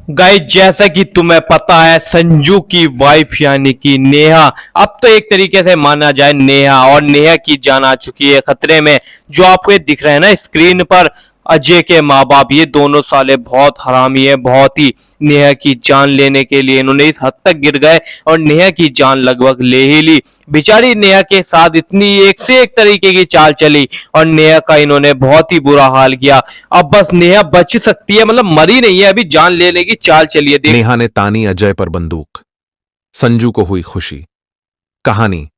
Guys, जैसा कि तुम्हें पता है, संजू की वाइफ यानी कि नेहा, अब तो एक तरीके से माना जाए नेहा, और नेहा की जान आ चुकी है खतरे में। जो आपको ये दिख रहा है ना स्क्रीन पर, अजय के माँ बाप, ये दोनों साले बहुत हरामी है, बहुत ही। नेहा की जान लेने के लिए इन्होंने इस हद तक गिर गए और नेहा की जान लगभग ले ही ली। बेचारी नेहा के साथ इतनी एक से एक तरीके की चाल चली और नेहा का इन्होंने बहुत ही बुरा हाल किया। अब बस नेहा बच सकती है, मतलब मरी नहीं है अभी, जान लेने की चाल चली है। नेहा ने तानी अजय पर बंदूक। संजू को हुई खुशी। कहानी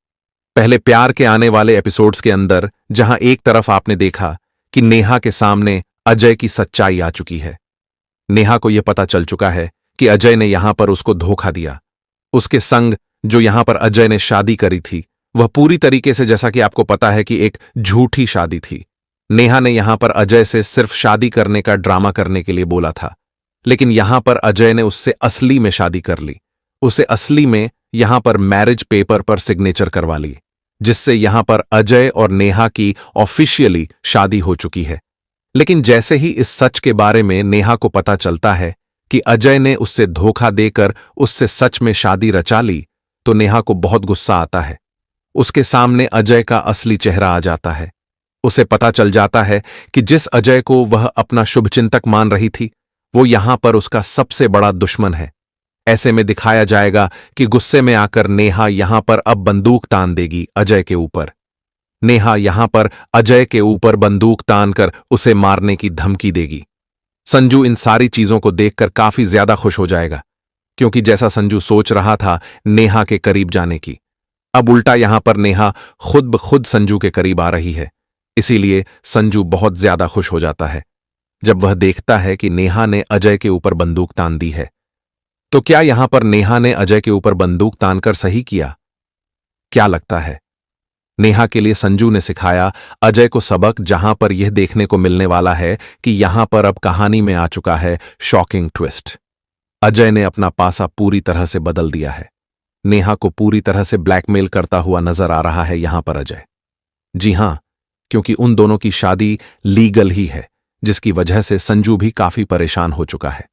पहले प्यार के आने वाले एपिसोड्स के अंदर, जहां एक तरफ आपने देखा कि नेहा के सामने अजय की सच्चाई आ चुकी है। नेहा को यह पता चल चुका है कि अजय ने यहां पर उसको धोखा दिया। उसके संग जो यहां पर अजय ने शादी करी थी, वह पूरी तरीके से, जैसा कि आपको पता है, कि एक झूठी शादी थी। नेहा ने यहां पर अजय से सिर्फ शादी करने का ड्रामा करने के लिए बोला था, लेकिन यहां पर अजय ने उससे असली में शादी कर ली। उसे असली में यहां पर मैरिज पेपर पर सिग्नेचर करवा ली, जिससे यहां पर अजय और नेहा की ऑफिशियली शादी हो चुकी है। लेकिन जैसे ही इस सच के बारे में नेहा को पता चलता है कि अजय ने उससे धोखा देकर उससे सच में शादी रचा ली, तो नेहा को बहुत गुस्सा आता है। उसके सामने अजय का असली चेहरा आ जाता है। उसे पता चल जाता है कि जिस अजय को वह अपना शुभचिंतक मान रही थी, वो यहां पर उसका सबसे बड़ा दुश्मन है। ऐसे में दिखाया जाएगा कि गुस्से में आकर नेहा यहां पर अब बंदूक तान देगी अजय के ऊपर। नेहा यहां पर अजय के ऊपर बंदूक तानकर उसे मारने की धमकी देगी। संजू इन सारी चीजों को देखकर काफी ज्यादा खुश हो जाएगा, क्योंकि जैसा संजू सोच रहा था नेहा के करीब जाने की, अब उल्टा यहां पर नेहा खुद ब खुद संजू के करीब आ रही है। इसीलिए संजू बहुत ज्यादा खुश हो जाता है जब वह देखता है कि नेहा ने अजय के ऊपर बंदूक तान दी है। तो क्या यहां पर नेहा ने अजय के ऊपर बंदूक तानकर सही किया? क्या लगता है? नेहा के लिए संजू ने सिखाया अजय को सबक, जहां पर यह देखने को मिलने वाला है कि यहां पर अब कहानी में आ चुका है शॉकिंग ट्विस्ट। अजय ने अपना पासा पूरी तरह से बदल दिया है। नेहा को पूरी तरह से ब्लैकमेल करता हुआ नजर आ रहा है यहां पर अजय। जी हां, क्योंकि उन दोनों की शादी लीगल ही है, जिसकी वजह से संजू भी काफी परेशान हो चुका है।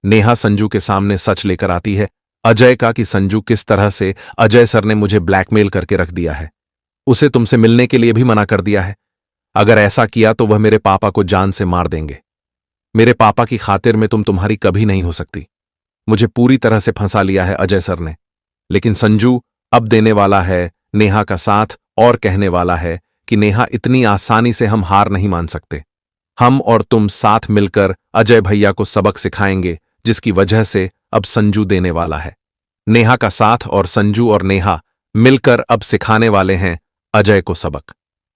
नेहा संजू के सामने सच लेकर आती है अजय का कि संजू, किस तरह से अजय सर ने मुझे ब्लैकमेल करके रख दिया है। उसे तुमसे मिलने के लिए भी मना कर दिया है। अगर ऐसा किया तो वह मेरे पापा को जान से मार देंगे। मेरे पापा की खातिर में तुम तुम्हारी कभी नहीं हो सकती। मुझे पूरी तरह से फंसा लिया है अजय सर ने। लेकिन संजू अब देने वाला है नेहा का साथ और कहने वाला है कि नेहा, इतनी आसानी से हम हार नहीं मान सकते। हम और तुम साथ मिलकर अजय भैया को सबक सिखाएंगे, जिसकी वजह से अब संजू देने वाला है। नेहा का साथ और संजू और नेहा मिलकर अब सिखाने वाले हैं अजय को सबक।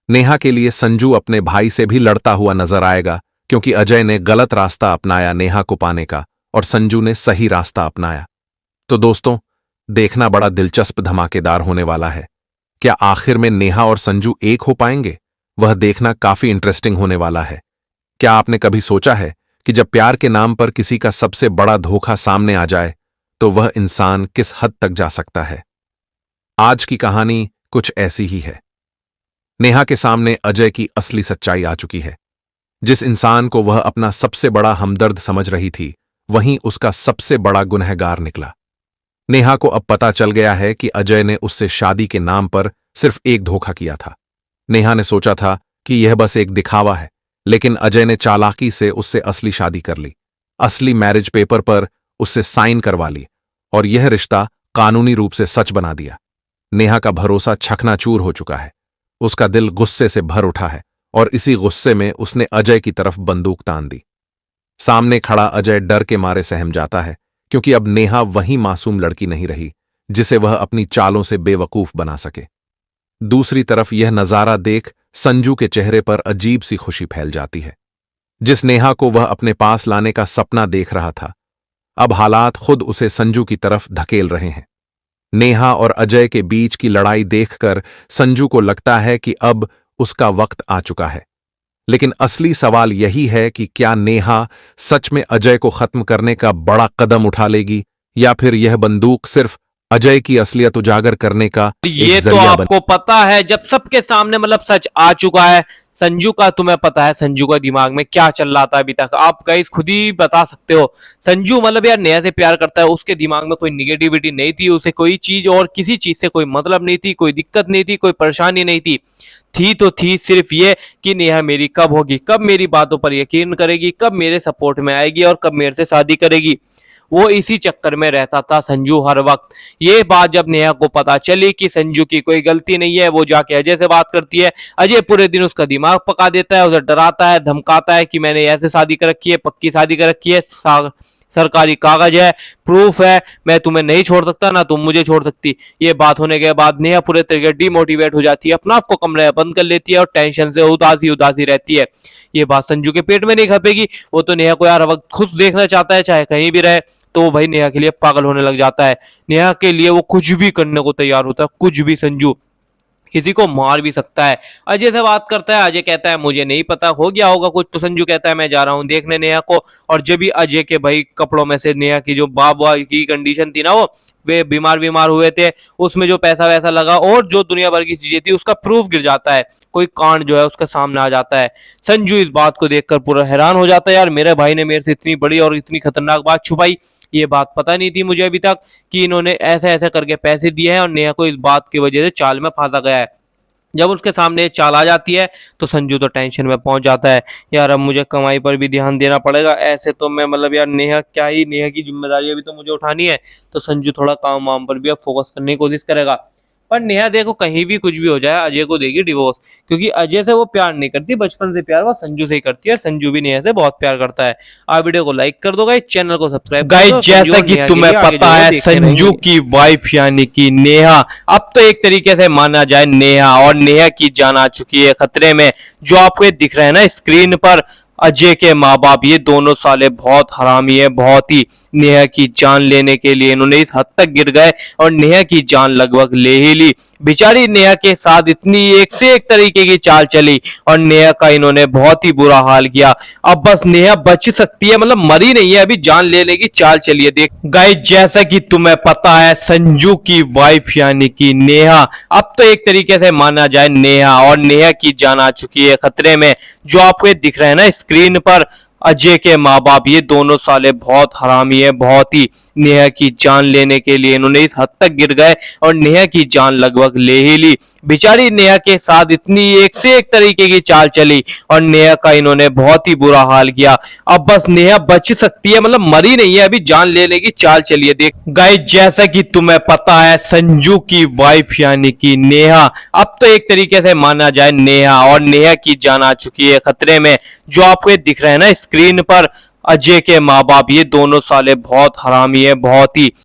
नेहा के लिए संजू अपने भाई से भी लड़ता हुआ नजर आएगा, क्योंकि अजय ने गलत रास्ता अपनाया नेहा को पाने का और संजू ने सही रास्ता अपनाया। तो दोस्तों, देखना बड़ा दिलचस्प धमाकेदार होने वाला है। क्या आखिर में नेहा और संजू एक हो पाएंगे? वह देखना काफी इंटरेस्टिंग होने वाला है। क्या आपने कभी सोचा है कि जब प्यार के नाम पर किसी का सबसे बड़ा धोखा सामने आ जाए, तो वह इंसान किस हद तक जा सकता है? आज की कहानी कुछ ऐसी ही है। नेहा के सामने अजय की असली सच्चाई आ चुकी है। जिस इंसान को वह अपना सबसे बड़ा हमदर्द समझ रही थी, वहीं उसका सबसे बड़ा गुनहगार निकला। नेहा को अब पता चल गया है कि अजय ने उससे शादी के नाम पर सिर्फ एक धोखा किया था। नेहा ने सोचा था कि यह बस एक दिखावा है, लेकिन अजय ने चालाकी से उससे असली शादी कर ली, असली मैरिज पेपर पर उससे साइन करवा ली और यह रिश्ता कानूनी रूप से सच बना दिया। नेहा का भरोसा चकनाचूर हो चुका है। उसका दिल गुस्से से भर उठा है और इसी गुस्से में उसने अजय की तरफ बंदूक तान दी। सामने खड़ा अजय डर के मारे सहम जाता है, क्योंकि अब नेहा वही मासूम लड़की नहीं रही जिसे वह अपनी चालों से बेवकूफ बना सके। दूसरी तरफ यह नजारा देख संजू के चेहरे पर अजीब सी खुशी फैल जाती है। जिस नेहा को वह अपने पास लाने का सपना देख रहा था, अब हालात खुद उसे संजू की तरफ धकेल रहे हैं। नेहा और अजय के बीच की लड़ाई देखकर संजू को लगता है कि अब उसका वक्त आ चुका है। लेकिन असली सवाल यही है कि क्या नेहा सच में अजय को खत्म करने का बड़ा कदम उठा लेगी, या फिर यह बंदूक सिर्फ अजय की असलियत उजागर करने का ये एक तो जरिया आपको पता है, जब सबके सामने मतलब सच आ चुका है, संजू का तुम्हें पता है संजू का दिमाग में क्या चल रहा था अभी तक, आप गाइस खुद ही बता सकते हो। संजू मतलब यार नेहा से प्यार करता है, उसके दिमाग में कोई निगेटिविटी नहीं थी, उसे कोई चीज और किसी चीज से कोई मतलब नहीं थी, कोई दिक्कत नहीं थी, कोई परेशानी नहीं थी। थी तो थी सिर्फ ये कि नेहा मेरी कब होगी, कब मेरी बातों पर यकीन करेगी, कब मेरे सपोर्ट में आएगी और कब मेरे से शादी करेगी। वो इसी चक्कर में रहता था संजू हर वक्त। ये बात जब नेहा को पता चली कि संजू की कोई गलती नहीं है, वो जाके अजय से बात करती है। अजय पूरे दिन उसका दिमाग पका देता है, उसे डराता है, धमकाता है कि मैंने ऐसे शादी कर रखी है, पक्की शादी कर रखी है, सरकारी कागज है, प्रूफ है, मैं तुम्हें नहीं छोड़ सकता, ना तुम मुझे छोड़ सकती। ये बात होने के बाद नेहा पूरे तरीके डिमोटिवेट हो जाती है, अपना आप को कमरे में बंद कर लेती है और टेंशन से उदासी उदासी रहती है। ये बात संजू के पेट में नहीं खपेगी, वो तो नेहा को यार वक्त खुद देखना चाहता है, चाहे कहीं भी रहे, तो वो भाई नेहा के लिए पागल होने लग जाता है। नेहा के लिए वो कुछ भी करने को तैयार होता है, कुछ भी। संजू किसी को मार भी सकता है। अजय से बात करता है, अजय कहता है मुझे नहीं पता, हो गया होगा कुछ, तो संजू कहता है मैं जा रहा हूँ देखने नेहा को। और जब भी अजय के भाई कपड़ों में से नेहा की जो बाबा की कंडीशन थी ना, वो वे बीमार हुए थे, उसमें जो पैसा वैसा लगा और जो दुनिया भर की चीजें थी, उसका प्रूफ गिर जाता है, कोई कांड जो है उसका सामने आ जाता है। संजू इस बात को देखकर पूरा हैरान हो जाता है, यार मेरे भाई ने मेरे से इतनी बड़ी और इतनी खतरनाक बात छुपाई, ये बात पता नहीं थी मुझे अभी तक कि इन्होंने ऐसे ऐसे करके पैसे दिए हैं और नेहा को इस बात की वजह से चाल में फंसा गया है। जब उसके सामने चाल आ जाती है तो संजू तो टेंशन में पहुंच जाता है, यार अब मुझे कमाई पर भी ध्यान देना पड़ेगा, ऐसे तो मैं मतलब यार नेहा क्या ही, नेहा की जिम्मेदारी अभी तो मुझे उठानी है। तो संजू थोड़ा काम वाम पर भी अब फोकस करने की कोशिश करेगा। पर नेहा देखो कहीं भी कुछ भी हो जाए अजय को देगी डिवोर्स, क्योंकि अजय से वो प्यार नहीं करती, बचपन से प्यार वो संजू से ही करती है और संजू भी नेहा से बहुत प्यार करता है। आप वीडियो को लाइक कर दो गाइस, चैनल को सब्सक्राइब कर दो। गाइस जैसा कि तुम्हें पता है संजू की वाइफ यानी कि नेहा, अब तो एक तरीके से माना जाए नेहा और नेहा की जान आ चुकी है खतरे में। जो आपको ये दिख रहा है ना स्क्रीन पर, अजय के माँ बाप ये दोनों साले बहुत हरामी है, बहुत ही। नेहा की जान लेने के लिए इन्होंने इस हद तक गिर गए और नेहा की जान लगभग ले ही ली। बेचारी नेहा के साथ इतनी एक से एक तरीके की चाल चली और नेहा का इन्होंने बहुत ही बुरा हाल किया। अब बस नेहा बच सकती है, मतलब मरी नहीं है अभी, जान लेने की चाल चली है। देख गाइस जैसा कि तुम्हें पता है संजू की वाइफ यानी कि नेहा, अब तो एक तरीके से माना जाए नेहा और नेहा की जान आ चुकी है खतरे में। जो आपको ये दिख रहा है ना स्क्रीन पर, अजय के माँ बाप ये दोनों साले बहुत हरामी है, बहुत ही। नेहा की जान लेने के लिए इन्होंने इस हद तक गिर गए और नेहा की जान लगभग ले ही ली। बेचारी नेहा के साथ इतनी एक से एक तरीके की चाल चली और नेहा का इन्होंने बहुत ही बुरा हाल किया। अब बस नेहा बच सकती है, मतलब मरी नहीं है अभी, जान लेने की चाल चली है। देख गाइस जैसा कि तुम्हें पता है संजू की वाइफ यानी कि नेहा, अब तो एक तरीके से माना जाए नेहा और नेहा की जान आ चुकी है खतरे में। जो आपको ये दिख रहा है ना स्क्रीन पर, अजय के माँ बाप ये दोनों साले बहुत हरामी है, बहुत ही।